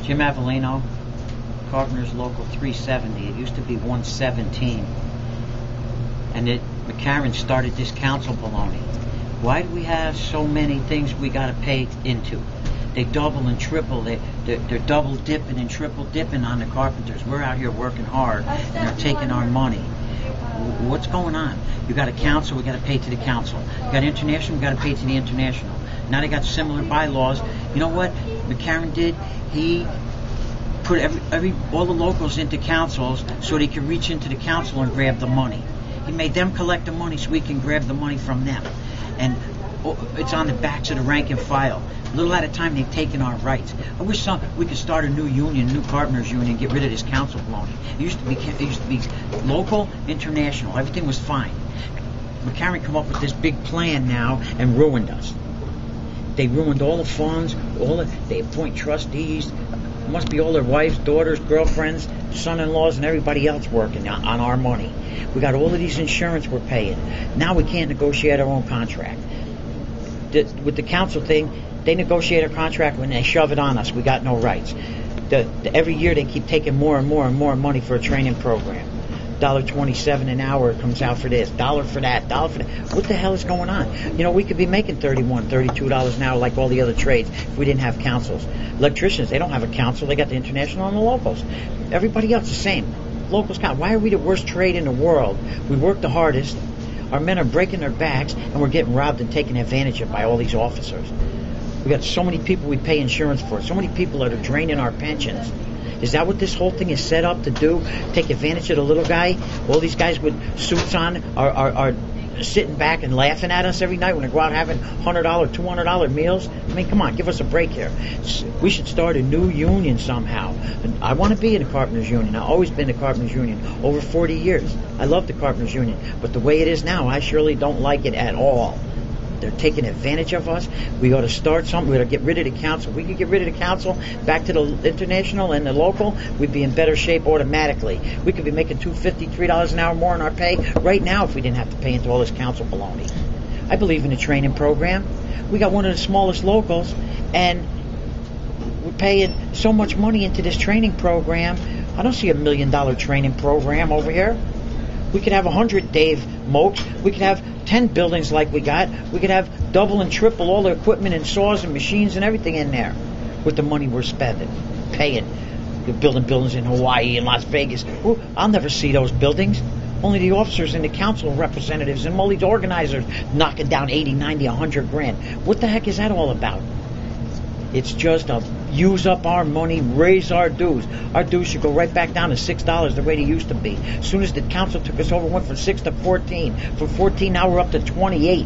Jim Avellino, Carpenter's Local 370. It used to be 117. And McCarron started this council baloney. Why do we have so many things we got to pay into? They double and triple. They're double dipping and triple dipping on the carpenters. We're out here working hard, and they're taking our money. What's going on? You got a council, we got to pay to the council. You got international, we got to pay to the international. Now they got similar bylaws. You know what McCarron did? He put all the locals into councils so they can reach into the council and grab the money. He made them collect the money so we can grab the money from them. And it's on the backs of the rank and file. A little at a time, they've taken our rights. I wish we could start a new union, new carpenters union, and get rid of this council baloney. It used to be local, international. Everything was fine. McCarron come up with this big plan now and ruined us. They ruined all the funds. They appoint trustees. It must be all their wives, daughters, girlfriends, son-in-laws, and everybody else working on our money. We got all of these insurance we're paying. Now we can't negotiate our own contract. With the council thing, they negotiate a contract when they shove it on us. We got no rights. Every year they keep taking more and more and more money for a training program. $1.27 an hour it comes out for this, $1 for that, $1 for that. What the hell is going on? You know, we could be making $31, $32 an hour like all the other trades if we didn't have councils. Electricians, they don't have a council. They got the international and the locals. Everybody else the same. Locals count. Why are we the worst trade in the world? We work the hardest. Our men are breaking their backs, and we're getting robbed and taken advantage of by all these officers. We got so many people we pay insurance for, so many people that are draining our pensions. Is that what this whole thing is set up to do? Take advantage of the little guy? All these guys with suits on are sitting back and laughing at us every night when they go out having $100, $200 meals? I mean, come on, give us a break here. We should start a new union somehow. And I want to be in the Carpenters Union. I've always been in the Carpenters Union, over 40 years. I love the Carpenters Union. But the way it is now, I surely don't like it at all. They're taking advantage of us. We ought to start something. We ought to get rid of the council. If we could get rid of the council, back to the international and the local, we'd be in better shape automatically. We could be making $2.50, $3 an hour more in our pay right now if we didn't have to pay into all this council baloney. I believe in the training program. We got one of the smallest locals, and we're paying so much money into this training program. I don't see $1 million training program over here. We could have 100 Dave Mokes. We could have 10 buildings like we got. We could have double and triple all the equipment and saws and machines and everything in there with the money we're spending, paying. We're building buildings in Hawaii and Las Vegas. Ooh, I'll never see those buildings. Only the officers and the council representatives and all these organizers knocking down 80, 90, 100 grand. What the heck is that all about? It's just a use up our money, raise our dues. Our dues should go right back down to $6 the way they used to be. As soon as the council took us over, it went from 6 to 14. From 14 now we're up to 28.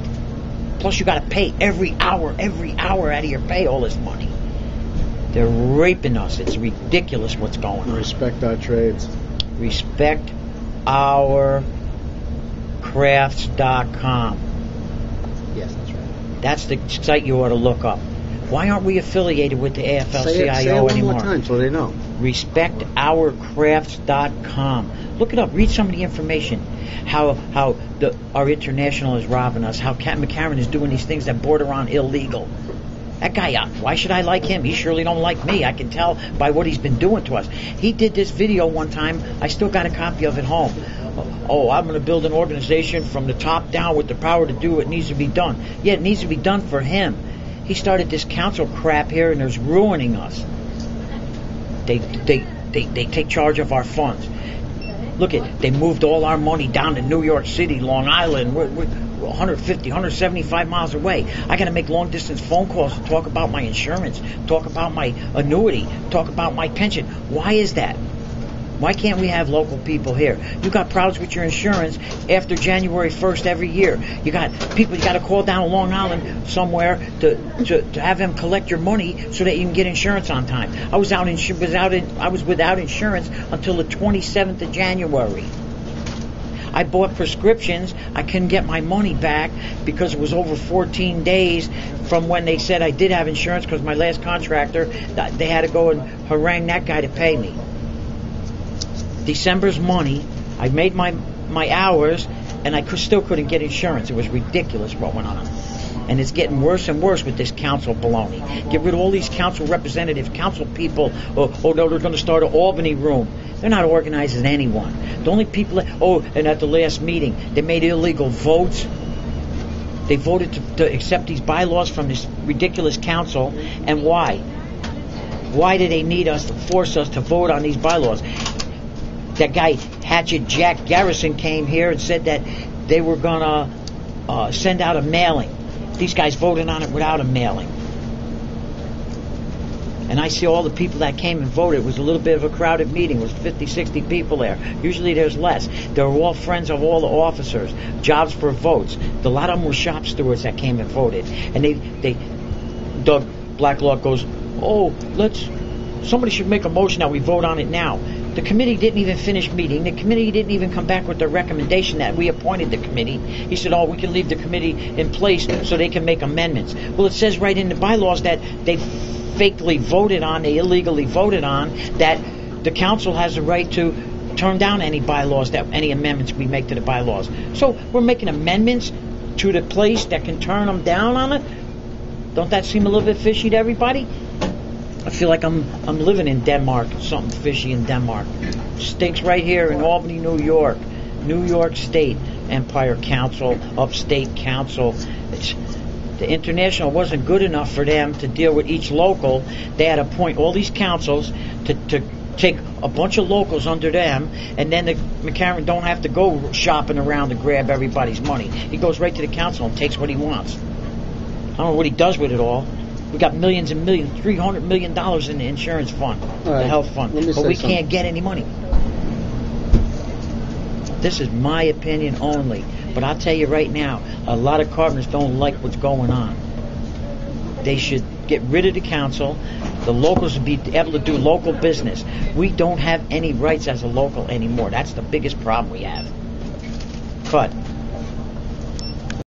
Plus you got to pay every hour out of your pay all this money. They're raping us. It's ridiculous what's going on. Respect our trades. Respect our crafts.com. Yes, that's right. That's the site you ought to look up. Why aren't we affiliated with the AFL-CIO say it anymore? one more time so they know. RespectOurCrafts.com. Look it up. Read some of the information. How our international is robbing us. How McCarron is doing these things that border on illegal. That guy, why should I like him? He surely don't like me. I can tell by what he's been doing to us. He did this video one time. I still got a copy of it home. Oh, I'm going to build an organization from the top down with the power to do what needs to be done. Yeah, it needs to be done for him. He started this council crap here, and it's ruining us. They take charge of our funds. Look they moved all our money down to New York City, Long Island. We're 150, 175 miles away. I got to make long distance phone calls to talk about my insurance, talk about my annuity, talk about my pension. Why is that? Why can't we have local people here? You got problems with your insurance after January 1st every year. You got people you got to call down to Long Island somewhere to have them collect your money so that you can get insurance on time. I was without insurance until the 27th of January. I bought prescriptions. I couldn't get my money back because it was over 14 days from when they said I did have insurance because my last contractor, they had to go and harangue that guy to pay me. December's money, I made my hours, and I still couldn't get insurance. It was ridiculous what went on. And it's getting worse and worse with this council baloney. Get rid of all these council representatives, council people. Oh no, they're going to start an Albany room. They're not organizing anyone. The only people and at the last meeting, they made illegal votes. They voted to accept these bylaws from this ridiculous council. And why? Why do they need us to force us to vote on these bylaws? That guy, Hatchet Jack Garrison, came here and said that they were going to send out a mailing. These guys voted on it without a mailing. And I see all the people that came and voted. It was a little bit of a crowded meeting. It was 50, 60 people there. Usually there's less. They were all friends of all the officers. Jobs for votes. A lot of them were shop stewards that came and voted. And Doug Blacklock goes, somebody should make a motion that we vote on it now. The committee didn't even finish meeting. The committee didn't even come back with the recommendation that we appointed the committee. He said, we can leave the committee in place so they can make amendments. Well, it says right in the bylaws that they fakely voted on, they illegally voted on, that the council has the right to turn down any bylaws, any amendments we make to the bylaws. So we're making amendments to the place that can turn them down on it? Don't that seem a little bit fishy to everybody? I feel like I'm living in Denmark. Something fishy in Denmark. Stinks right here in Albany, New York. New York State Empire Council, Upstate Council. The international wasn't good enough for them to deal with each local. They had to appoint all these councils to take a bunch of locals under them, and then the McCarron don't have to go shopping around to grab everybody's money. He goes right to the council and takes what he wants. I don't know what he does with it all. We got millions and millions, $300 million in the insurance fund, the health fund, but we can't get any money. This is my opinion only, but I'll tell you right now, a lot of carpenters don't like what's going on. They should get rid of the council. The locals would be able to do local business. We don't have any rights as a local anymore. That's the biggest problem we have. Cut.